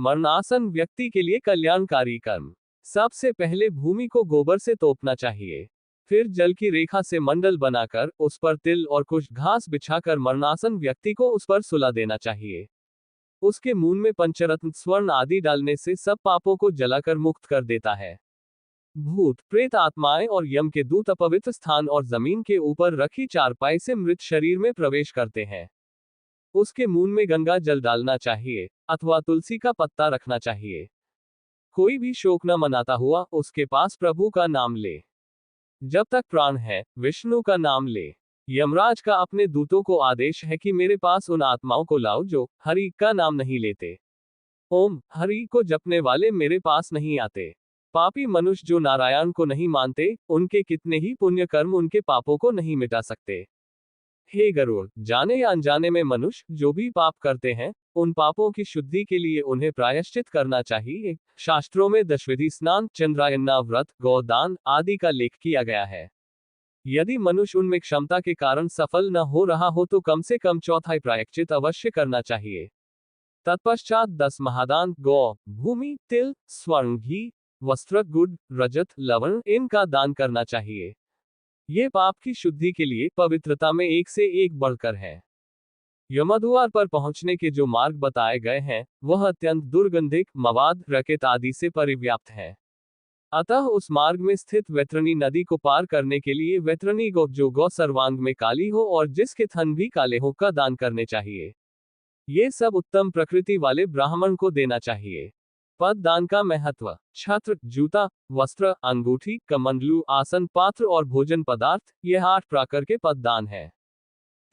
मरणासन व्यक्ति के लिए कल्याणकारी कर्म। सबसे पहले भूमि को गोबर से तोपना चाहिए। फिर जल की रेखा से मंडल बनाकर उस पर तिल और कुछ घास बिछाकर मरणासन व्यक्ति को उस पर सुला देना चाहिए। उसके मून में पंचरत्न स्वर्ण आदि डालने से सब पापों को जलाकर मुक्त कर देता है। भूत प्रेत आत्माएं और यम के दूत अपवित्र स्थान और जमीन के ऊपर रखी चारपाई से मृत शरीर में प्रवेश करते हैं। उसके मून में गंगा जल डालना चाहिए अथवा तुलसी का पत्ता रखना चाहिए। कोई भी शोक न मनाता हुआ उसके पास प्रभु का नाम ले। जब तक प्राण है विष्णु का नाम ले। यमराज का अपने दूतों को आदेश है कि मेरे पास उन आत्माओं को लाओ जो हरि का नाम नहीं लेते। ओम हरि को जपने वाले मेरे पास नहीं आते। पापी मनुष्य जो नारायण को नहीं मानते, उनके कितने ही पुण्य कर्म उनके पापों को नहीं मिटा सकते। हे गरुड़, जाने या अनजाने में मनुष्य जो भी पाप करते हैं, उन पापों की शुद्धि के लिए उन्हें प्रायश्चित करना चाहिए। शास्त्रों में दशविधि स्नान, चंद्रायना व्रत, गौदान आदि का लेख किया गया है। यदि मनुष्य उनमें क्षमता के कारण सफल न हो रहा हो तो कम से कम चौथाई प्रायश्चित अवश्य करना चाहिए। तत्पश्चात 10 महादान गौ, भूमि, तिल, स्वर्ण, घी, वस्त्र, गुड़, रजत, लवण इनका दान करना चाहिए। ये पाप की शुद्धि के लिए पवित्रता में एक से एक बढ़कर है। यमद्वार पर पहुंचने के जो मार्ग बताए गए हैं वह अत्यंत दुर्गंधिक, मवाद, रकेत आदि से परिव्याप्त है। अतः उस मार्ग में स्थित वैतरणी नदी को पार करने के लिए वैतरणी गौ जो गौ सर्वांग में काली हो और जिसके थन भी काले हो का दान करने चाहिए। ये सब उत्तम प्रकृति वाले ब्राह्मण को देना चाहिए। पद दान का महत्व। छत्र, जूता, वस्त्र, अंगूठी, कमंडलू, आसन, पात्र और भोजन पदार्थ, यह 8 प्रकार के पद दान है।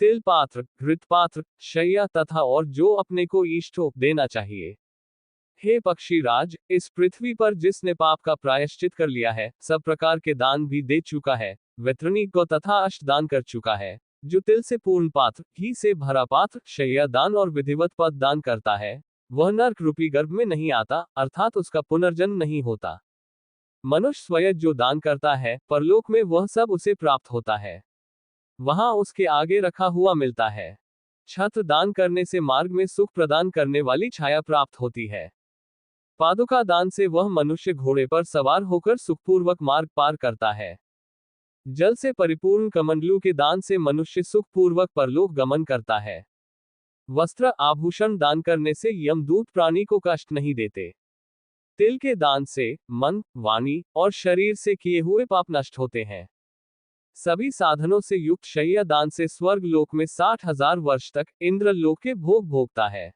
तिल पात्र, घृत पात्र, शैया तथा और जो अपने को इष्ट हो देना चाहिए। हे पक्षी राज, इस पृथ्वी पर जिसने पाप का प्रायश्चित कर लिया है, सब प्रकार के दान भी दे चुका है, वैतरणी गौ तथा अष्ट दान कर चुका है। जो तिल से पूर्ण पात्र, घी से भरा पात्र, शैया दान और विधिवत पद दान करता है, वह नरक रूपी गर्भ में नहीं आता, अर्थात उसका पुनर्जन्म नहीं होता। मनुष्य स्वयं जो दान करता है, परलोक में वह सब उसे प्राप्त होता है। वहां उसके आगे रखा हुआ मिलता है। छत्र दान करने से मार्ग में सुख प्रदान करने वाली छाया प्राप्त होती है। पादुका दान से वह मनुष्य घोड़े पर सवार होकर सुखपूर्वक मार्ग पार करता है। जल से परिपूर्ण कमंडलू के दान से मनुष्य सुखपूर्वक परलोक गमन करता है। वस्त्र आभूषण दान करने से यमदूत प्राणी को कष्ट नहीं देते। तिल के दान से मन, वाणी और शरीर से किए हुए पाप नष्ट होते हैं। सभी साधनों से युक्त शैया दान से स्वर्ग लोक में 60,000 वर्ष तक इंद्र लोक के भोग भोगता है।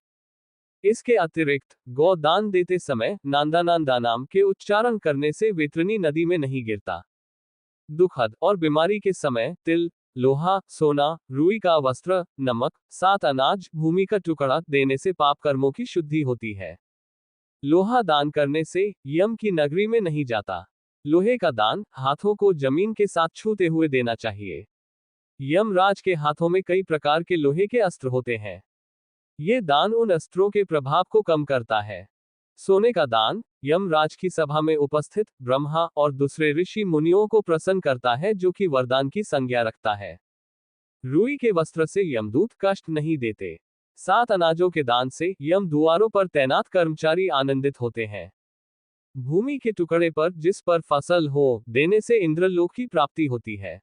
इसके अतिरिक्त गौ दान देते समय नांदा नाम के उच्चारण करने से वैतरणी नदी में नहीं गिरता। दुखद और बीमारी के समय तिल, लोहा, सोना, रुई का वस्त्र, नमक, 7 अनाज, भूमि का टुकड़ा देने से पाप कर्मों की शुद्धि होती है। लोहा दान करने से यम की नगरी में नहीं जाता। लोहे का दान हाथों को जमीन के साथ छूते हुए देना चाहिए। यमराज के हाथों में कई प्रकार के लोहे के अस्त्र होते हैं। ये दान उन अस्त्रों के प्रभाव को कम करता है। सोने का दान यमराज की सभा में उपस्थित ब्रह्मा और दूसरे ऋषि मुनियों को प्रसन्न करता है, जो कि वरदान की संज्ञा रखता है। रुई के वस्त्र से यमदूत कष्ट नहीं देते। 7 अनाजों के दान से यम द्वारों पर तैनात कर्मचारी आनंदित होते हैं। भूमि के टुकड़े पर जिस पर फसल हो देने से इंद्रलोक की प्राप्ति होती है।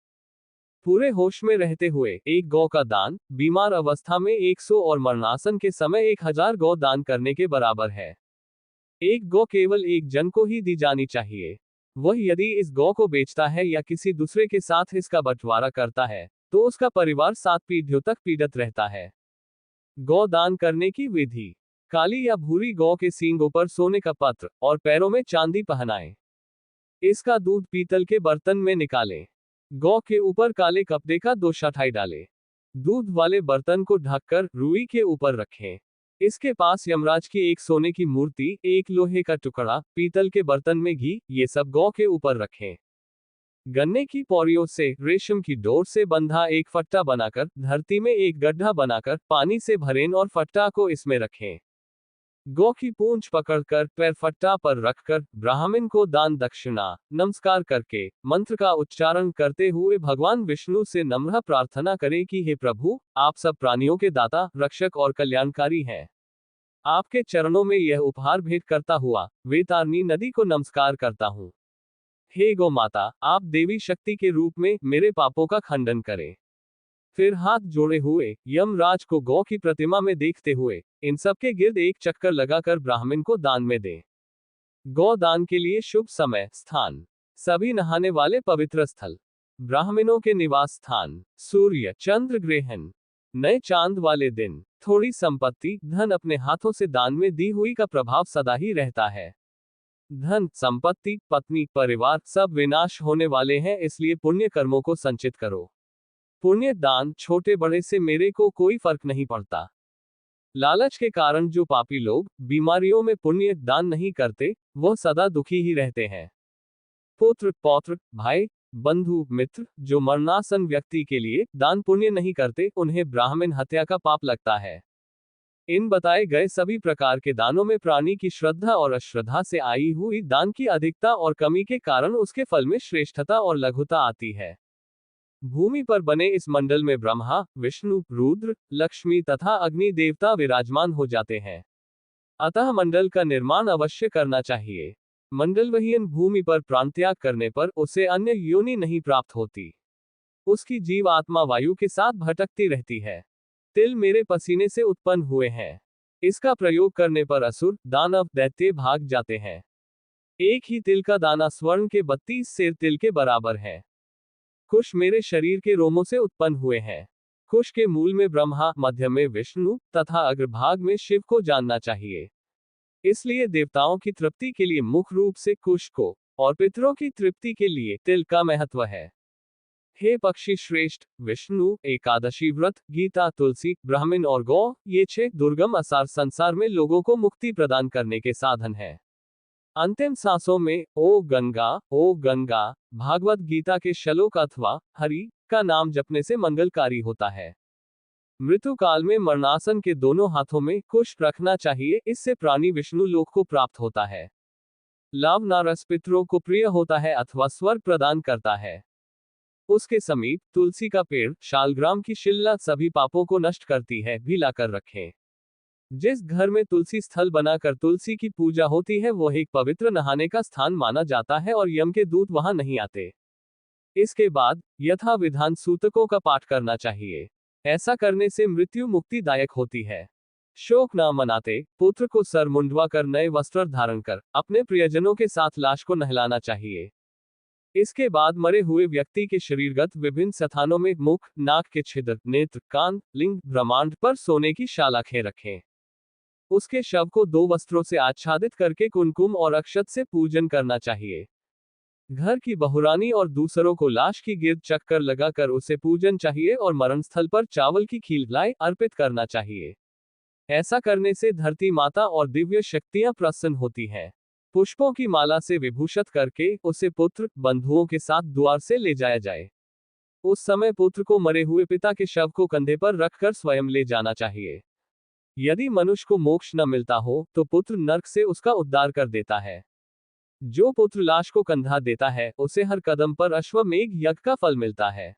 पूरे होश में रहते हुए एक गौ का दान बीमार अवस्था में 100 और मरणासन के समय 1000 गौ दान करने के बराबर है। एक गौ केवल एक जन को ही दी जानी चाहिए। वह यदि इस गौ को बेचता है या किसी दूसरे के साथ इसका बंटवारा करता है तो उसका परिवार 7 पीढ़ियों तक पीड़ित रहता है। गौ दान करने की विधि। काली या भूरी गौ के सींगों पर सोने का पत्र और पैरों में चांदी पहनाएं। इसका दूध पीतल के बर्तन में निकालें। गौ के ऊपर काले कपड़े का 2 चटाई डालें। दूध वाले बर्तन को ढककर रुई के ऊपर रखें। इसके पास यमराज की एक सोने की मूर्ति, एक लोहे का टुकड़ा, पीतल के बर्तन में घी, ये सब गौ के ऊपर रखें। गन्ने की पौड़ियों से रेशम की डोर से बंधा एक फट्टा बनाकर धरती में एक गड्ढा बनाकर पानी से भरें और फट्टा को इसमें रखें। गौ की पूंछ पकड़कर पैर फट्टा पर रखकर ब्राह्मण को दान दक्षिणा नमस्कार करके मंत्र का उच्चारण करते हुए भगवान विष्णु से नम्र प्रार्थना करें कि हे प्रभु, आप सब प्राणियों के दाता, रक्षक और कल्याणकारी हैं। आपके चरणों में यह उपहार भेंट करता हुआ वेतारनी नदी को नमस्कार करता हूँ। हे गौ माता, आप देवी शक्ति के रूप में मेरे पापों का खंडन करें। फिर हाथ जोड़े हुए यमराज को गौ की प्रतिमा में देखते हुए इन सब के गिर्द एक चक्कर लगाकर ब्राह्मण को दान में दें। गौ दान के लिए शुभ समय स्थान, सभी नहाने वाले पवित्र स्थल, ब्राह्मणों के निवास स्थान, सूर्य चंद्र ग्रहण, नए चांद वाले दिन। थोड़ी संपत्ति धन अपने हाथों से दान में दी हुई का प्रभाव सदा ही रहता है। धन संपत्ति पत्नी परिवार सब विनाश होने वाले हैं, इसलिए पुण्य कर्मों को संचित करो। पुण्य दान छोटे बड़े से मेरे को कोई फर्क नहीं पड़ता। लालच के कारण जो पापी लोग बीमारियों में पुण्य दान नहीं करते वह सदा दुखी ही रहते हैं। पुत्र पौत्र भाई बंधु मित्र जो मरणासन व्यक्ति के लिए दान पुण्य नहीं करते उन्हें ब्राह्मण हत्या का पाप लगता है। इन बताए गए सभी प्रकार के दानों में प्राणी की श्रद्धा और अश्रद्धा से आई हुई दान की अधिकता और कमी के कारण उसके फल में श्रेष्ठता और लघुता आती है। भूमि पर बने इस मंडल में ब्रह्मा विष्णु रुद्र लक्ष्मी तथा अग्नि देवता विराजमान हो जाते हैं। अतः मंडल का निर्माण अवश्य करना चाहिए। मंडलविहीन भूमि पर प्राणत्याग करने पर उसे अन्य योनि नहीं प्राप्त होती। उसकी जीव आत्मा वायु के साथ भटकती रहती है। तिल मेरे पसीने से उत्पन्न हुए हैं। इसका प्रयोग करने पर असुर दानव दैत्य भाग जाते हैं। एक ही तिल का दाना स्वर्ण के 32 सेर तिल के बराबर है। कुश मेरे शरीर के रोमों से उत्पन्न हुए हैं। कुश के मूल में ब्रह्मा, मध्य में विष्णु तथा अग्रभाग में शिव को जानना चाहिए। इसलिए देवताओं की तृप्ति के लिए मुख्य रूप से कुश को और पितरों की तृप्ति के लिए तिल का महत्व है। हे पक्षी श्रेष्ठ, विष्णु एकादशी व्रत, गीता, तुलसी, ब्राह्मण और गौ ये 6 दुर्गम आसार संसार में लोगों को मुक्ति प्रदान करने के साधन हैं। अंतिम सांसों में ओ गंगा भागवत गीता के श्लोक अथवा हरि का नाम जपने से मंगलकारी होता है। मृत्यु काल में मरणासन के दोनों हाथों में कुश रखना चाहिए, इससे प्राणी विष्णु लोक को प्राप्त होता है। लाव नारस पितरों को प्रिय होता है अथवा स्वर्ग प्रदान करता है। उसके समीप तुलसी का पेड़, शालग्राम की शिल्ला सभी पापों को नष्ट करती है, भी लाकर रखें। जिस घर में तुलसी स्थल बनाकर तुलसी की पूजा होती है वह एक पवित्र नहाने का स्थान माना जाता है और यम के दूत वहां नहीं आते। इसके बाद यथा विधान सूतकों का पाठ करना चाहिए। ऐसा करने से मृत्यु मुक्तिदायक होती है। शोक न मनाते पुत्र को सर मुंडवा कर नए वस्त्र धारण कर अपने प्रियजनों के साथ लाश को नहलाना चाहिए। इसके बाद मरे हुए व्यक्ति के शरीरगत विभिन्न स्थानों में मुख, नाक के छिद्र, नेत्र, कान, लिंग, ब्रह्मांड पर सोने की शालाखें रखें। उसके शव को 2 वस्त्रों से आच्छादित करके कुमकुम और अक्षत से पूजन करना चाहिए। घर की बहुरानी और दूसरों को लाश की गिर्द चक्कर लगाकर उसे पूजन चाहिए और मरण स्थल पर चावल की खीर लाई अर्पित करना चाहिए। ऐसा करने से धरती माता और दिव्य शक्तियां प्रसन्न होती हैं। पुष्पों की माला से विभूषित करके उसे पुत्र बंधुओं के साथ द्वार से ले जाया जाए। उस समय पुत्र को मरे हुए पिता के शव को कंधे पर रखकर स्वयं ले जाना चाहिए। यदि मनुष्य को मोक्ष न मिलता हो तो पुत्र नरक से उसका उद्धार कर देता है। जो पुत्र लाश को कंधा देता है उसे हर कदम पर अश्वमेघ यज्ञ का फल मिलता है।